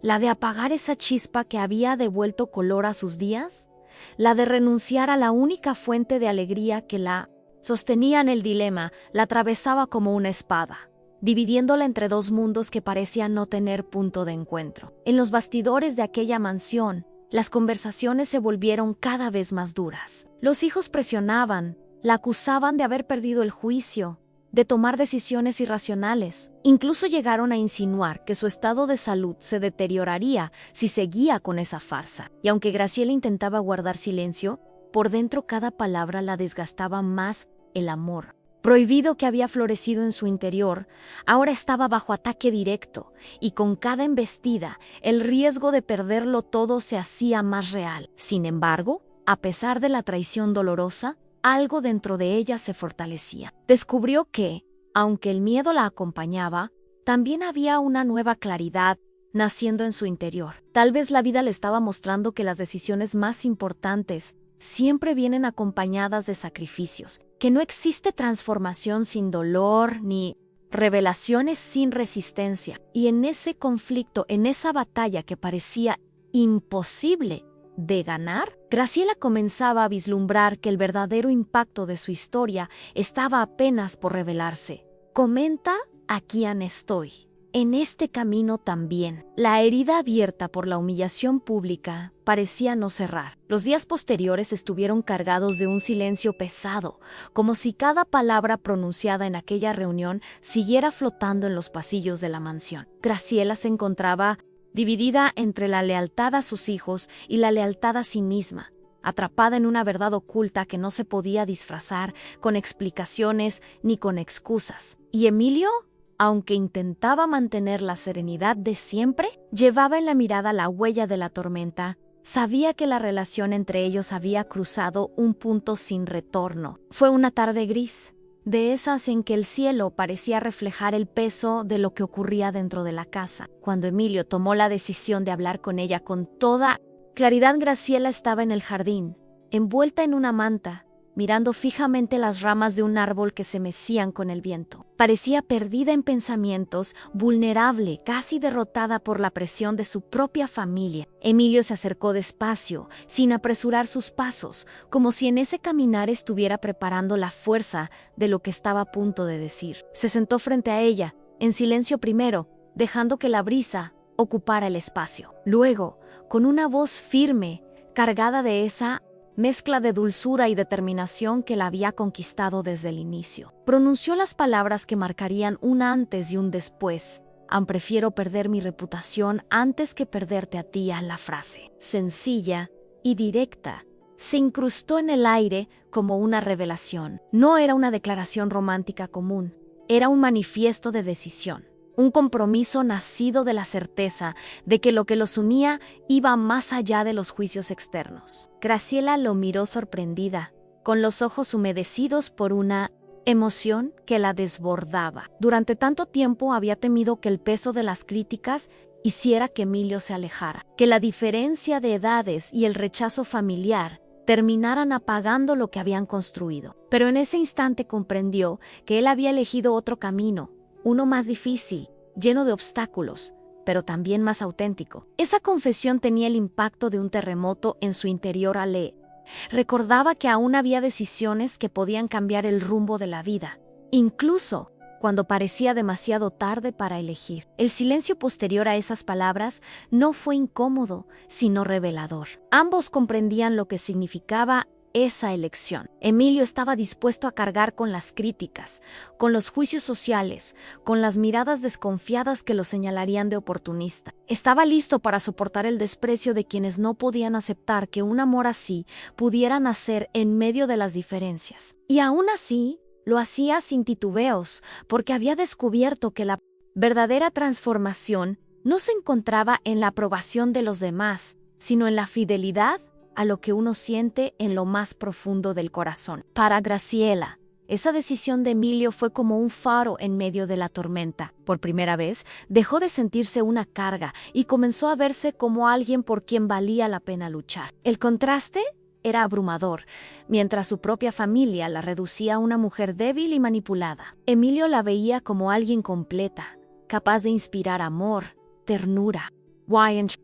la de apagar esa chispa que había devuelto color a sus días, la de renunciar a la única fuente de alegría que la sostenía en el dilema, la atravesaba como una espada, dividiéndola entre dos mundos que parecían no tener punto de encuentro. En los bastidores de aquella mansión, las conversaciones se volvieron cada vez más duras. Los hijos presionaban, la acusaban de haber perdido el juicio, de tomar decisiones irracionales. Incluso llegaron a insinuar que su estado de salud se deterioraría si seguía con esa farsa. Y aunque Graciela intentaba guardar silencio, por dentro cada palabra la desgastaba más. El amor prohibido que había florecido en su interior, ahora estaba bajo ataque directo, y con cada embestida, el riesgo de perderlo todo se hacía más real. Sin embargo, a pesar de la traición dolorosa, algo dentro de ella se fortalecía. Descubrió que, aunque el miedo la acompañaba, también había una nueva claridad naciendo en su interior. Tal vez la vida le estaba mostrando que las decisiones más importantes siempre vienen acompañadas de sacrificios, que no existe transformación sin dolor ni revelaciones sin resistencia. Y en ese conflicto, en esa batalla que parecía imposible de ganar, Graciela comenzaba a vislumbrar que el verdadero impacto de su historia estaba apenas por revelarse. Comenta: aquí estoy. En este camino también. La herida abierta por la humillación pública parecía no cerrar. Los días posteriores estuvieron cargados de un silencio pesado, como si cada palabra pronunciada en aquella reunión siguiera flotando en los pasillos de la mansión. Graciela se encontraba dividida entre la lealtad a sus hijos y la lealtad a sí misma, atrapada en una verdad oculta que no se podía disfrazar con explicaciones ni con excusas. Y Emilio, aunque intentaba mantener la serenidad de siempre, llevaba en la mirada la huella de la tormenta. Sabía que la relación entre ellos había cruzado un punto sin retorno. Fue una tarde gris, de esas en que el cielo parecía reflejar el peso de lo que ocurría dentro de la casa. Cuando Emilio tomó la decisión de hablar con ella con toda claridad, Graciela estaba en el jardín, envuelta en una manta, mirando fijamente las ramas de un árbol que se mecían con el viento. Parecía perdida en pensamientos, vulnerable, casi derrotada por la presión de su propia familia. Emilio se acercó despacio, sin apresurar sus pasos, como si en ese caminar estuviera preparando la fuerza de lo que estaba a punto de decir. Se sentó frente a ella, en silencio primero, dejando que la brisa ocupara el espacio. Luego, con una voz firme, cargada de esa mezcla de dulzura y determinación que la había conquistado desde el inicio, pronunció las palabras que marcarían un antes y un después. Prefiero perder mi reputación antes que perderte a ti. La frase, sencilla y directa, se incrustó en el aire como una revelación. No era una declaración romántica común, era un manifiesto de decisión. Un compromiso nacido de la certeza de que lo que los unía iba más allá de los juicios externos. Graciela lo miró sorprendida, con los ojos humedecidos por una emoción que la desbordaba. Durante tanto tiempo había temido que el peso de las críticas hiciera que Emilio se alejara, que la diferencia de edades y el rechazo familiar terminaran apagando lo que habían construido. Pero en ese instante comprendió que él había elegido otro camino, uno más difícil, lleno de obstáculos, pero también más auténtico. Esa confesión tenía el impacto de un terremoto en su interior. Recordaba que aún había decisiones que podían cambiar el rumbo de la vida, incluso cuando parecía demasiado tarde para elegir. El silencio posterior a esas palabras no fue incómodo, sino revelador. Ambos comprendían lo que significaba esa elección. Emilio estaba dispuesto a cargar con las críticas, con los juicios sociales, con las miradas desconfiadas que lo señalarían de oportunista. Estaba listo para soportar el desprecio de quienes no podían aceptar que un amor así pudiera nacer en medio de las diferencias. Y aún así, lo hacía sin titubeos, porque había descubierto que la verdadera transformación no se encontraba en la aprobación de los demás, sino en la fidelidad a lo que uno siente en lo más profundo del corazón. Para Graciela, esa decisión de Emilio fue como un faro en medio de la tormenta. Por primera vez, dejó de sentirse una carga y comenzó a verse como alguien por quien valía la pena luchar. El contraste era abrumador. Mientras su propia familia la reducía a una mujer débil y manipulada, Emilio la veía como alguien completa, capaz de inspirar amor, ternura.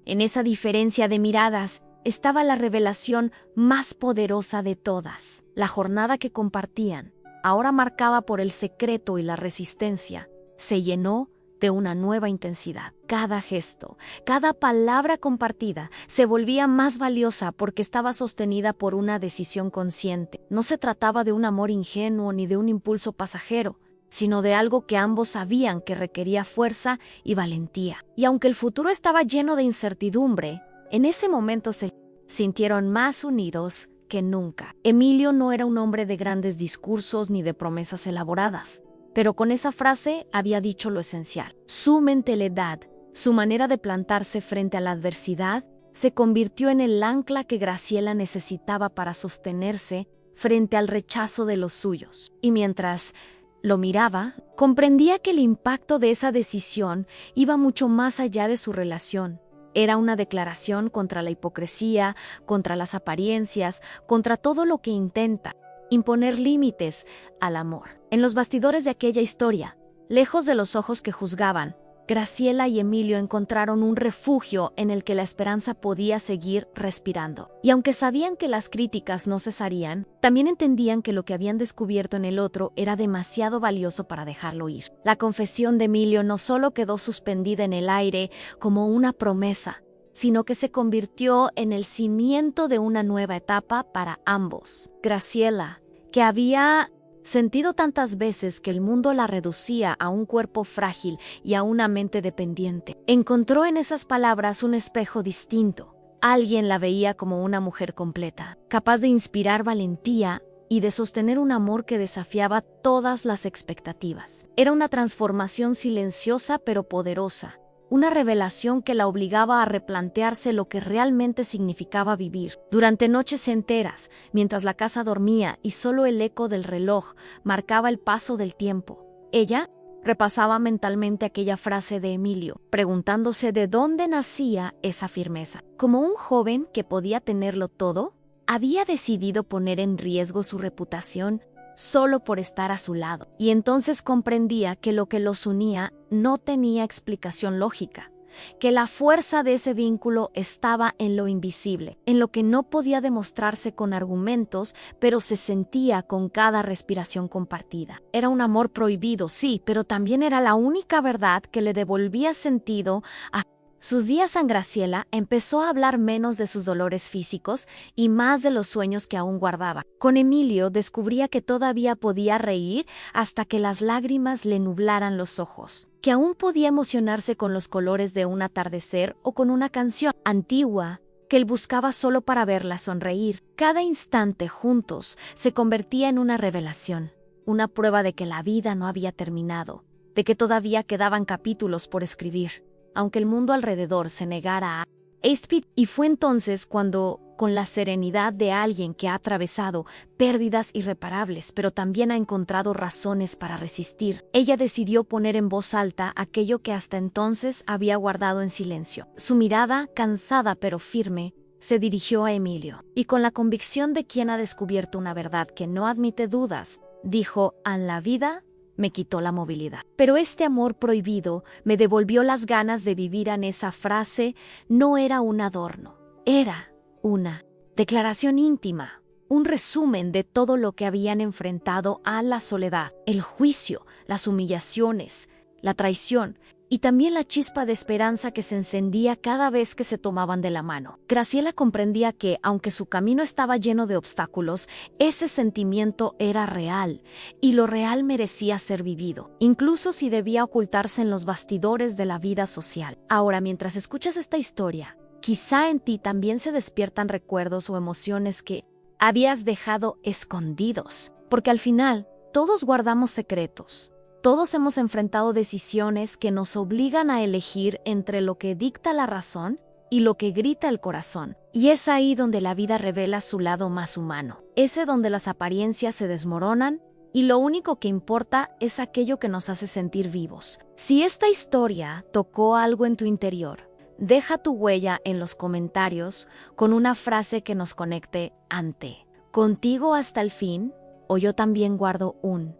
En esa diferencia de miradas estaba la revelación más poderosa de todas. La jornada que compartían, ahora marcada por el secreto y la resistencia, se llenó de una nueva intensidad. Cada gesto, cada palabra compartida se volvía más valiosa porque estaba sostenida por una decisión consciente. No se trataba de un amor ingenuo ni de un impulso pasajero, sino de algo que ambos sabían que requería fuerza y valentía. Y aunque el futuro estaba lleno de incertidumbre, en ese momento se sintieron más unidos que nunca. Emilio no era un hombre de grandes discursos ni de promesas elaboradas, pero con esa frase había dicho lo esencial. Su mentalidad, su manera de plantarse frente a la adversidad, se convirtió en el ancla que Graciela necesitaba para sostenerse frente al rechazo de los suyos. Y mientras lo miraba, comprendía que el impacto de esa decisión iba mucho más allá de su relación. Era una declaración contra la hipocresía, contra las apariencias, contra todo lo que intenta imponer límites al amor. En los bastidores de aquella historia, lejos de los ojos que juzgaban, Graciela y Emilio encontraron un refugio en el que la esperanza podía seguir respirando. Y aunque sabían que las críticas no cesarían, también entendían que lo que habían descubierto en el otro era demasiado valioso para dejarlo ir. La confesión de Emilio no solo quedó suspendida en el aire como una promesa, sino que se convirtió en el cimiento de una nueva etapa para ambos. Graciela, que había sentido tantas veces que el mundo la reducía a un cuerpo frágil y a una mente dependiente, encontró en esas palabras un espejo distinto. Alguien la veía como una mujer completa, capaz de inspirar valentía y de sostener un amor que desafiaba todas las expectativas. Era una transformación silenciosa pero poderosa, una revelación que la obligaba a replantearse lo que realmente significaba vivir. Durante noches enteras, mientras la casa dormía y solo el eco del reloj marcaba el paso del tiempo, ella repasaba mentalmente aquella frase de Emilio, preguntándose de dónde nacía esa firmeza. Como un joven que podía tenerlo todo, había decidido poner en riesgo su reputación solo por estar a su lado, y entonces comprendía que lo que los unía no tenía explicación lógica, que la fuerza de ese vínculo estaba en lo invisible, en lo que no podía demostrarse con argumentos, pero se sentía con cada respiración compartida. Era un amor prohibido, sí, pero también era la única verdad que le devolvía sentido a sus días. San Graciela empezó a hablar menos de sus dolores físicos y más de los sueños que aún guardaba. Con Emilio descubría que todavía podía reír hasta que las lágrimas le nublaran los ojos, que aún podía emocionarse con los colores de un atardecer o con una canción antigua que él buscaba solo para verla sonreír. Cada instante juntos se convertía en una revelación, una prueba de que la vida no había terminado, de que todavía quedaban capítulos por escribir, aunque el mundo alrededor se negara a Speed. Y fue entonces cuando, con la serenidad de alguien que ha atravesado pérdidas irreparables, pero también ha encontrado razones para resistir, ella decidió poner en voz alta aquello que hasta entonces había guardado en silencio. Su mirada, cansada pero firme, se dirigió a Emilio, y con la convicción de quien ha descubierto una verdad que no admite dudas, dijo: "En la vida me quitó la movilidad, pero este amor prohibido me devolvió las ganas de vivir". En esa frase no era un adorno, era una declaración íntima, un resumen de todo lo que habían enfrentado a la soledad, el juicio, las humillaciones, la traición, y también la chispa de esperanza que se encendía cada vez que se tomaban de la mano. Graciela comprendía que, aunque su camino estaba lleno de obstáculos, ese sentimiento era real, y lo real merecía ser vivido, incluso si debía ocultarse en los bastidores de la vida social. Ahora, mientras escuchas esta historia, quizá en ti también se despiertan recuerdos o emociones que habías dejado escondidos, porque al final todos guardamos secretos. Todos hemos enfrentado decisiones que nos obligan a elegir entre lo que dicta la razón y lo que grita el corazón. Y es ahí donde la vida revela su lado más humano. Ese donde las apariencias se desmoronan y lo único que importa es aquello que nos hace sentir vivos. Si esta historia tocó algo en tu interior, deja tu huella en los comentarios con una frase que nos conecte ante contigo hasta el fin, o yo también guardo un.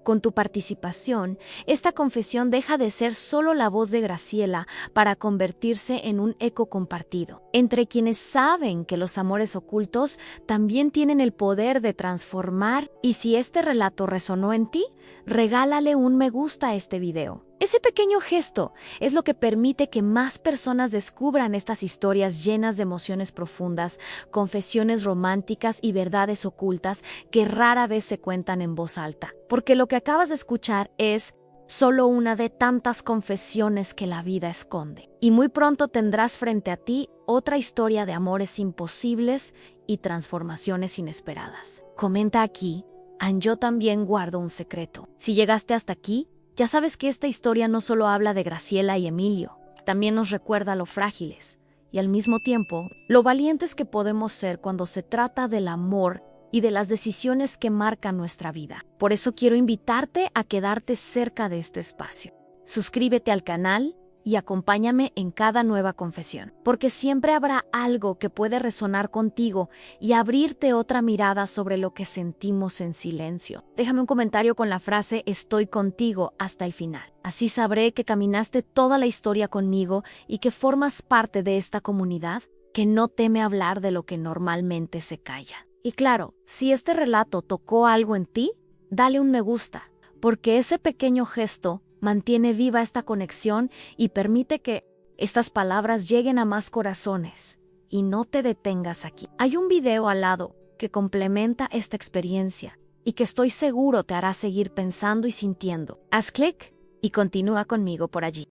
Con tu participación, esta confesión deja de ser solo la voz de Graciela para convertirse en un eco compartido, entre quienes saben que los amores ocultos también tienen el poder de transformar, y si este relato resonó en ti, regálale un me gusta a este video. Ese pequeño gesto es lo que permite que más personas descubran estas historias llenas de emociones profundas, confesiones románticas y verdades ocultas que rara vez se cuentan en voz alta. Porque lo que acabas de escuchar es solo una de tantas confesiones que la vida esconde. Y muy pronto tendrás frente a ti otra historia de amores imposibles y transformaciones inesperadas. Comenta aquí, yo también guardo un secreto. Si llegaste hasta aquí, ya sabes que esta historia no solo habla de Graciela y Emilio, también nos recuerda lo frágiles y al mismo tiempo lo valientes que podemos ser cuando se trata del amor y de las decisiones que marcan nuestra vida. Por eso quiero invitarte a quedarte cerca de este espacio. Suscríbete al canal y acompáñame en cada nueva confesión, porque siempre habrá algo que puede resonar contigo y abrirte otra mirada sobre lo que sentimos en silencio. Déjame un comentario con la frase "estoy contigo hasta el final". Así sabré que caminaste toda la historia conmigo y que formas parte de esta comunidad que no teme hablar de lo que normalmente se calla. Y claro, si este relato tocó algo en ti, dale un me gusta, porque ese pequeño gesto mantiene viva esta conexión y permite que estas palabras lleguen a más corazones. Y no te detengas aquí. Hay un video al lado que complementa esta experiencia y que estoy seguro te hará seguir pensando y sintiendo. Haz clic y continúa conmigo por allí.